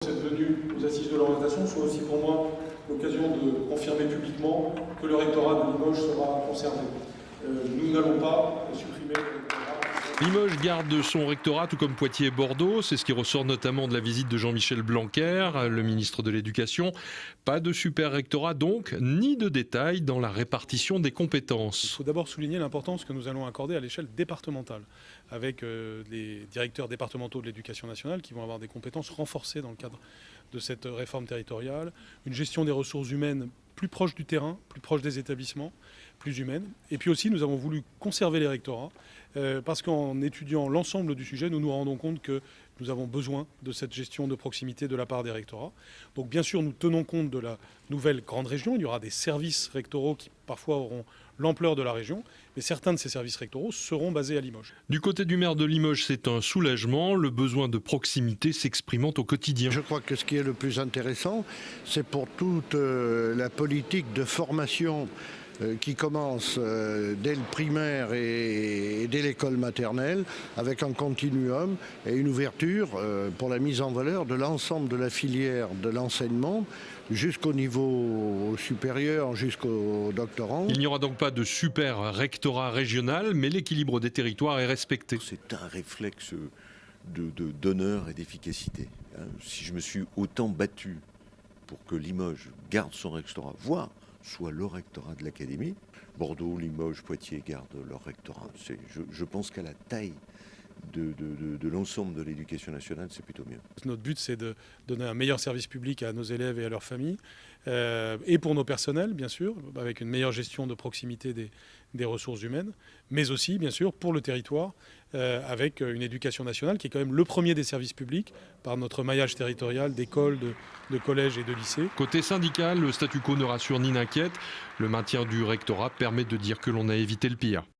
Cette venue aux assises de l'orientation soit aussi pour moi l'occasion de confirmer publiquement que le rectorat de Limoges sera conservé. Nous n'allons pas supprimer le rectorat. Limoges garde son rectorat, tout comme Poitiers et Bordeaux. C'est ce qui ressort notamment de la visite de Jean-Michel Blanquer, le ministre de l'Éducation. Pas de super rectorat donc, ni de détails dans la répartition des compétences. Il faut d'abord souligner l'importance que nous allons accorder à l'échelle départementale, avec les directeurs départementaux de l'Éducation nationale qui vont avoir des compétences renforcées dans le cadre de cette réforme territoriale, une gestion des ressources humaines plus proche du terrain, plus proche des établissements, plus humaine. Et puis aussi, nous avons voulu conserver les rectorats parce qu'en étudiant l'ensemble du sujet, nous nous rendons compte que nous avons besoin de cette gestion de proximité de la part des rectorats. Donc bien sûr, nous tenons compte de la nouvelle grande région. Il y aura des services rectoraux qui parfois auront l'ampleur de la région, mais certains de ces services rectoraux seront basés à Limoges. Du côté du maire de Limoges, c'est un soulagement, le besoin de proximité s'exprimant au quotidien. Je crois que ce qui est le plus intéressant, c'est pour toute la politique de formation qui commence dès le primaire et dès l'école maternelle, avec un continuum et une ouverture pour la mise en valeur de l'ensemble de la filière de l'enseignement jusqu'au niveau supérieur, jusqu'au doctorant. Il n'y aura donc pas de super rectorat régional, mais l'équilibre des territoires est respecté. C'est un réflexe d'honneur et d'efficacité. Si je me suis autant battu pour que Limoges garde son rectorat, voire soit le rectorat de l'académie, Bordeaux, Limoges, Poitiers gardent leur rectorat. Je pense qu'à la taille de l'ensemble de l'éducation nationale, c'est plutôt mieux. Notre but, c'est de donner un meilleur service public à nos élèves et à leurs familles, et pour nos personnels, bien sûr, avec une meilleure gestion de proximité des ressources humaines, mais aussi, bien sûr, pour le territoire, avec une éducation nationale qui est quand même le premier des services publics, par notre maillage territorial d'écoles, de collèges et de lycées. Côté syndical, le statu quo ne rassure ni n'inquiète. Le maintien du rectorat permet de dire que l'on a évité le pire.